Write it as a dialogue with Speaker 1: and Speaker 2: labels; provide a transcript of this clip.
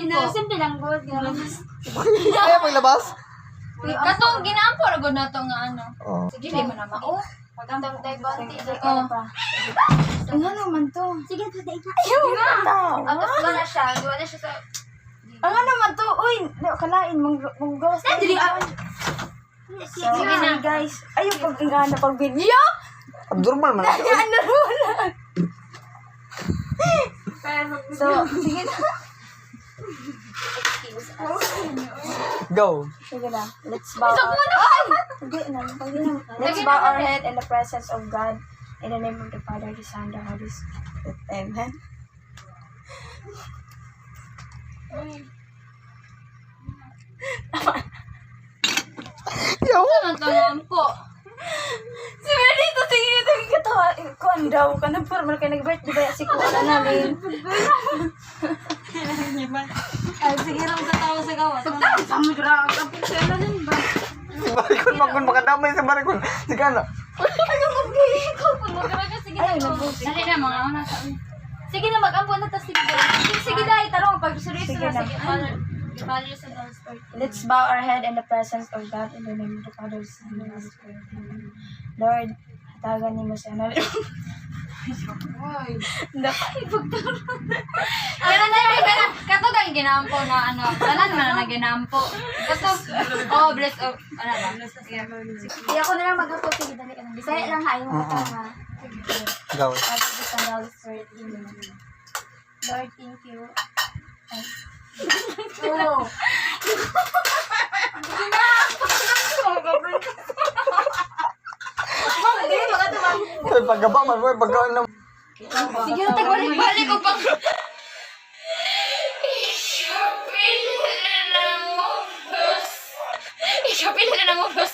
Speaker 1: Simple lang po.
Speaker 2: Kaya paglabas?
Speaker 3: Katong ginaampo ra gud nato nga ano.
Speaker 2: Oo.
Speaker 3: Sige, di mo na mao.
Speaker 1: Pagkantang tayo konti.
Speaker 3: Oh.
Speaker 4: Ano naman to?
Speaker 1: Sige, pwede ka.
Speaker 3: Wala siya sa
Speaker 4: Ano naman to? Uy, kalain mong ghost.
Speaker 1: Dili
Speaker 4: So, guys. Ayun pag video.
Speaker 2: Abnormal man.
Speaker 4: Ano naman? So, sige na.
Speaker 2: Go.
Speaker 4: Sige na. Let's bow Let's bow our head in the presence of God. In the name of the Father, the Son, the Holy Spirit. Amen.
Speaker 2: Yo.
Speaker 3: Ano to ampo?
Speaker 4: Sige dito, sige dito. Katawa. Kuan daw ka na formal kayo nag-birthday ba si Kuan namin.
Speaker 3: Ay, sige lang sa tao sa gawas.
Speaker 1: Samudra. Kapag sila din ba?
Speaker 2: Si Barikon magkun makadamay sa Barikon. Sige na.
Speaker 4: Ay, nag-birthday.
Speaker 3: Dali na mga una sa. Sige na mag-ampo na ta sige. Sige dai tarong pag seryoso
Speaker 4: Sige
Speaker 3: na
Speaker 4: na.
Speaker 3: sige. Follow sa God's word.
Speaker 4: Let's bow our head in the presence of God in the name of the Father, Son, and Holy Spirit. Amen. Lord, hatagan ni mo siya na
Speaker 3: Kaya na yun, kato kang ginampo na ano, talan man na ginampo. Kato, oh, bless, oh, ano ba?
Speaker 1: Hindi ako na lang mag-apo. Sige, dali ka na. Bisaya lang ha. Yung mga tama.
Speaker 2: Go.
Speaker 1: Father, the Son, the Holy Spirit. Amen. Lord, thank you. Oh.
Speaker 2: Ay, pagkaba man mo, pagka ano.
Speaker 3: Sige na, tagbalik-balik ko pang... Isapin na ng ulos.